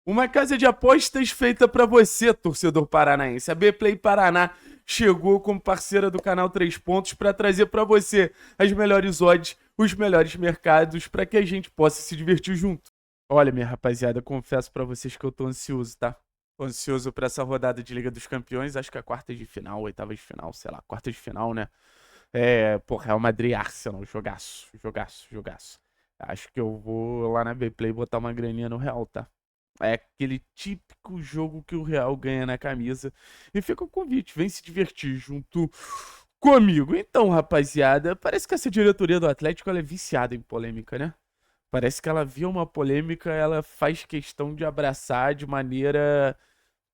Uma casa de apostas feita para você, torcedor paranaense. A Bplay Paraná chegou como parceira do canal 3 Pontos para trazer para você as melhores odds, os melhores mercados para que a gente possa se divertir junto. Olha, minha rapaziada, confesso para vocês que eu tô ansioso, tá? Tô ansioso para essa rodada de Liga dos Campeões, acho que é quarta de final, oitava de final, sei lá, quarta de final, né? Pô, Real Madrid e Arsenal, jogaço, jogaço, jogaço. Acho que eu vou lá na Bplay botar uma graninha no Real, tá? É aquele típico jogo que o Real ganha na camisa. E fica o convite, vem se divertir junto comigo. Então, rapaziada, parece que essa diretoria do Atlético ela é viciada em polêmica, né? Parece que ela via uma polêmica, ela faz questão de abraçar de maneira,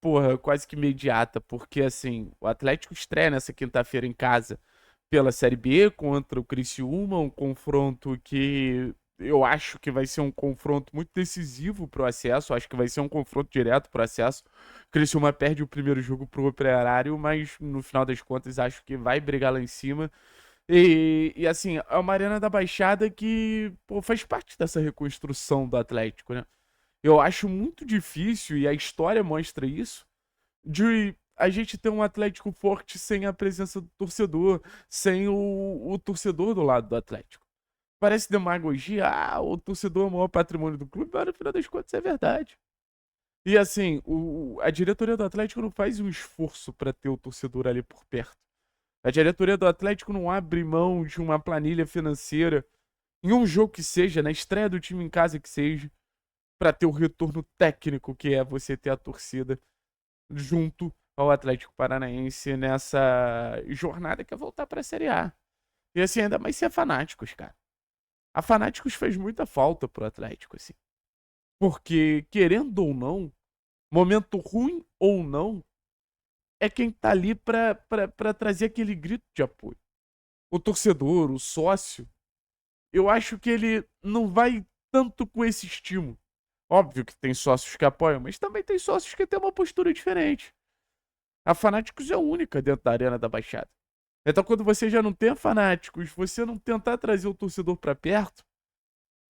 porra, quase que imediata. Porque, assim, o Atlético estreia nessa quinta-feira em casa pela Série B contra o Criciúma, um confronto que eu acho que vai ser um confronto muito decisivo para o acesso, acho que vai ser um confronto direto para o acesso. O Criciúma perde o primeiro jogo para o Operário, mas no final das contas acho que vai brigar lá em cima. E assim, é uma arena da Baixada que pô, faz parte dessa reconstrução do Atlético, né? Eu acho muito difícil, e a história mostra isso, de a gente ter um Atlético forte sem a presença do torcedor, sem o torcedor do lado do Atlético. Parece demagogia, o torcedor é o maior patrimônio do clube, mas no final das contas é verdade. E assim, a diretoria do Atlético não faz um esforço para ter o torcedor ali por perto. A diretoria do Atlético não abre mão de uma planilha financeira em um jogo que seja, na estreia do time em casa que seja, para ter o retorno técnico que é você ter a torcida junto ao Atlético Paranaense nessa jornada que é voltar para a Série A. E assim, ainda mais se é fanáticos, cara. A Fanáticos fez muita falta pro Atlético, assim. Porque, querendo ou não, momento ruim ou não, é quem tá ali pra trazer aquele grito de apoio. O torcedor, o sócio, eu acho que ele não vai tanto com esse estímulo. Óbvio que tem sócios que apoiam, mas também tem sócios que têm uma postura diferente. A Fanáticos é única dentro da Arena da Baixada. Então, quando você já não tem a Fanáticos, você não tentar trazer o torcedor pra perto,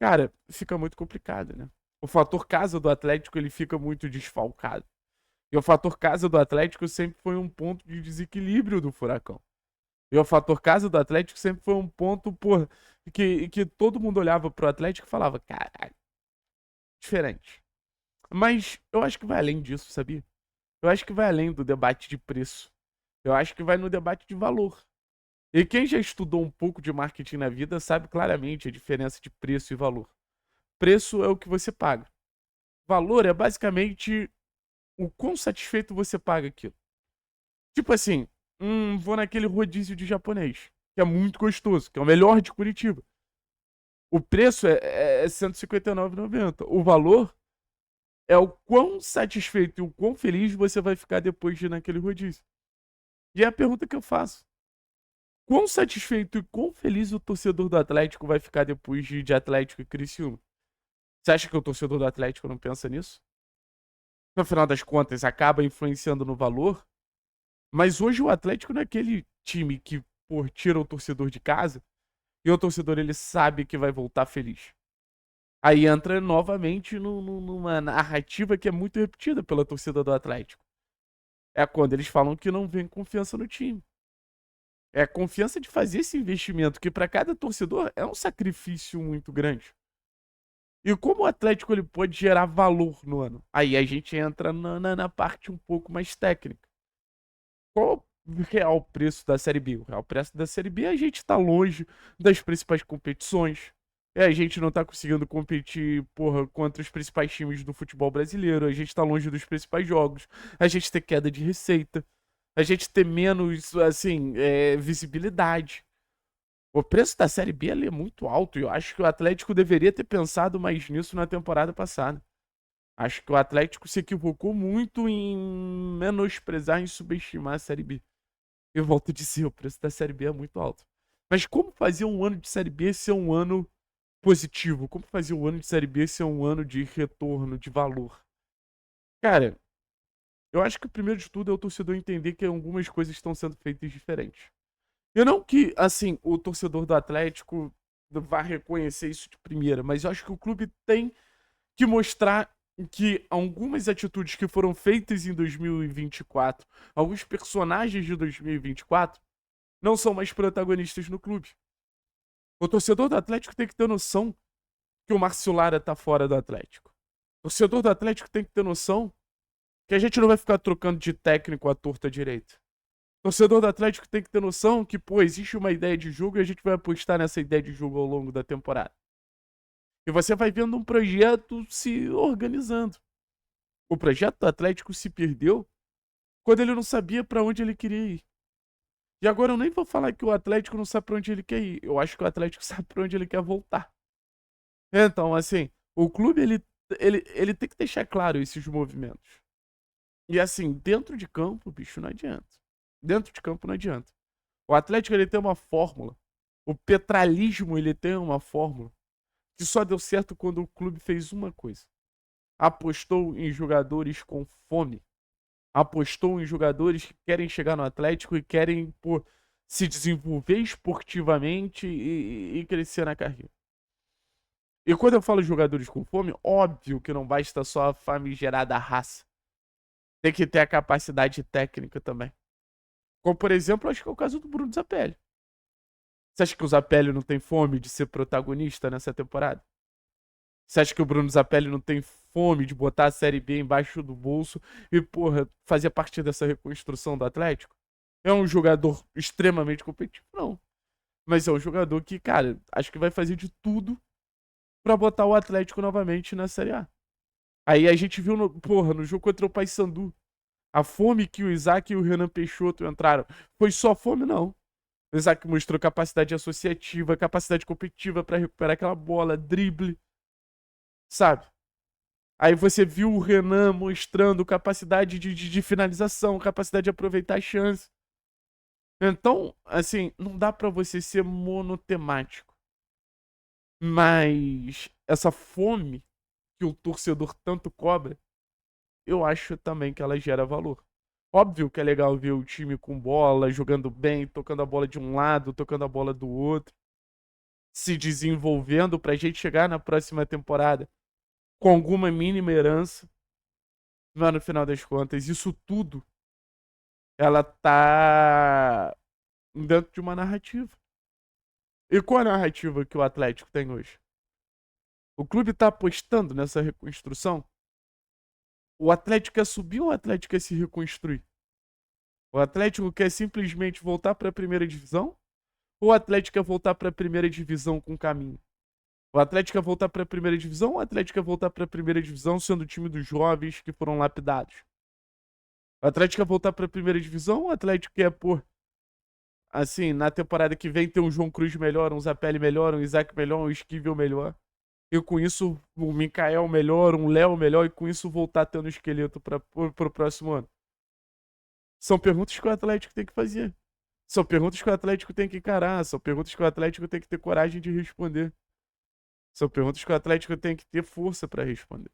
cara, fica muito complicado, né? O fator casa do Atlético ele fica muito desfalcado. E o fator casa do Atlético sempre foi um ponto de desequilíbrio do Furacão. E o fator casa do Atlético sempre foi um ponto, pô, que todo mundo olhava pro Atlético e falava, caralho, diferente. Mas eu acho que vai além disso, sabia? Eu acho que vai além do debate de preço. Eu acho que vai no debate de valor. E quem já estudou um pouco de marketing na vida sabe claramente a diferença de preço e valor. Preço é o que você paga. Valor é basicamente o quão satisfeito você paga aquilo. Tipo assim, vou naquele rodízio de japonês, que é muito gostoso, que é o melhor de Curitiba. O preço é R$ 159,90. O valor é o quão satisfeito e o quão feliz você vai ficar depois de ir naquele rodízio. E é a pergunta que eu faço. Quão satisfeito e quão feliz o torcedor do Atlético vai ficar depois de ir de Atlético e Criciúma? Você acha que o torcedor do Atlético não pensa nisso? No final das contas, acaba influenciando no valor. Mas hoje o Atlético não é aquele time que, pô, tira o torcedor de casa e o torcedor ele sabe que vai voltar feliz. Aí entra novamente numa narrativa que é muito repetida pela torcida do Atlético. É quando eles falam que não vem confiança no time. É a confiança de fazer esse investimento, que para cada torcedor é um sacrifício muito grande. E como o Atlético ele pode gerar valor no ano? Aí a gente entra na parte um pouco mais técnica. Qual o real preço da Série B? O real preço da Série B a gente está longe das principais competições. A gente não está conseguindo competir, porra, contra os principais times do futebol brasileiro. A gente está longe dos principais jogos. A gente tem queda de receita. A gente tem menos, assim, visibilidade. O preço da Série B ali é muito alto e eu acho que o Atlético deveria ter pensado mais nisso na temporada passada. Acho que o Atlético se equivocou muito em menosprezar, em subestimar a Série B. Eu volto a dizer, o preço da Série B é muito alto. Mas como fazer um ano de Série B ser um ano positivo? Como fazer um ano de Série B ser um ano de retorno, de valor? Cara, eu acho que o primeiro de tudo é o torcedor entender que algumas coisas estão sendo feitas diferentes. Eu não que, assim, o torcedor do Atlético vá reconhecer isso de primeira, mas eu acho que o clube tem que mostrar que algumas atitudes que foram feitas em 2024, alguns personagens de 2024, não são mais protagonistas no clube. O torcedor do Atlético tem que ter noção que o Márcio Lara tá fora do Atlético. O torcedor do Atlético tem que ter noção que a gente não vai ficar trocando de técnico à torta direita. O torcedor do Atlético tem que ter noção que, pô, existe uma ideia de jogo e a gente vai apostar nessa ideia de jogo ao longo da temporada. E você vai vendo um projeto se organizando. O projeto do Atlético se perdeu quando ele não sabia para onde ele queria ir. E agora eu nem vou falar que o Atlético não sabe para onde ele quer ir. Eu acho que o Atlético sabe para onde ele quer voltar. Então, assim, o clube ele tem que deixar claro esses movimentos. E assim, dentro de campo, bicho, não adianta. Dentro de campo não adianta. O Atlético ele tem uma fórmula. O petralismo ele tem uma fórmula que só deu certo quando o clube fez uma coisa. Apostou em jogadores com fome. Apostou em jogadores que querem chegar no Atlético e querem se desenvolver esportivamente e crescer na carreira. E quando eu falo jogadores com fome, óbvio que não basta só a famigerada raça. Tem que ter a capacidade técnica também. Como, por exemplo, acho que é o caso do Bruno Zapelli. Você acha que o Zapelli não tem fome de ser protagonista nessa temporada? Você acha que o Bruno Zapelli não tem fome de botar a Série B embaixo do bolso e, fazer parte dessa reconstrução do Atlético? É um jogador extremamente competitivo? Não. Mas é um jogador que, cara, acho que vai fazer de tudo pra botar o Atlético novamente na Série A. Aí a gente viu no jogo contra o Paysandu. A fome que o Isaac e o Renan Peixoto entraram. Foi só fome, não. O Isaac mostrou capacidade associativa, capacidade competitiva pra recuperar aquela bola, drible. Sabe? Aí você viu o Renan mostrando capacidade de finalização, capacidade de aproveitar a chance. Então, assim, não dá pra você ser monotemático. Mas essa fome que o torcedor tanto cobra, eu acho também que ela gera valor. Óbvio que é legal ver o time com bola, jogando bem, tocando a bola de um lado, tocando a bola do outro, se desenvolvendo pra gente chegar na próxima temporada com alguma mínima herança. Mas no final das contas, isso tudo, ela tá dentro de uma narrativa. E qual a narrativa que o Atlético tem hoje? O clube tá apostando nessa reconstrução? O Atlético quer subir ou o Atlético quer se reconstruir? O Atlético quer simplesmente voltar para a primeira divisão? Ou o Atlético quer voltar para a primeira divisão com caminho? O Atlético quer voltar para a primeira divisão ou o Atlético quer voltar para a primeira divisão sendo o time dos jovens que foram lapidados? O Atlético quer voltar para a primeira divisão ou o Atlético quer, assim, na temporada que vem ter um João Cruz melhor, um Zapelli melhor, um Isaac melhor, um Esquivel melhor? E com isso, um Mikael melhor, um Léo melhor, e com isso voltar tendo esqueleto para o próximo ano? São perguntas que o Atlético tem que fazer. São perguntas que o Atlético tem que encarar. São perguntas que o Atlético tem que ter coragem de responder. São perguntas que o Atlético tem que ter força para responder.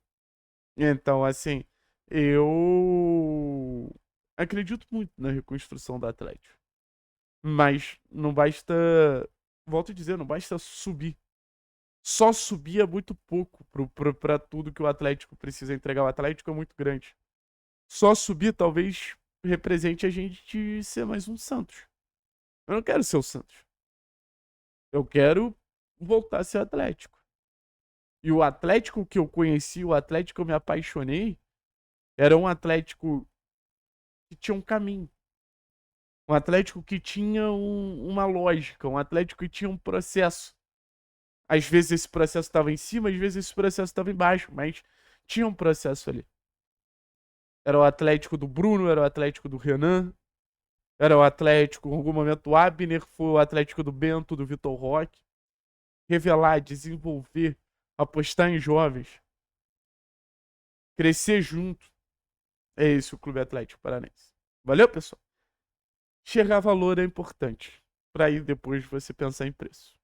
Então, assim, eu acredito muito na reconstrução do Atlético. Mas não basta, volto a dizer, não basta subir. Só subir é muito pouco para tudo que o Atlético precisa entregar. O Atlético é muito grande. Só subir talvez represente a gente ser mais um Santos. Eu não quero ser o Santos. Eu quero voltar a ser Atlético. E o Atlético que eu conheci, o Atlético que eu me apaixonei, era um Atlético que tinha um caminho. Um Atlético que tinha uma lógica. Um Atlético que tinha um processo. Às vezes esse processo estava em cima, às vezes esse processo estava embaixo, mas tinha um processo ali. Era o Atlético do Bruno, era o Atlético do Renan, era o Atlético, em algum momento, o Abner, foi o Atlético do Bento, do Vitor Roque. Revelar, desenvolver, apostar em jovens, crescer junto. É esse o Clube Atlético Paranaense. Valeu, pessoal? Chegar a valor é importante, para aí depois você pensar em preço.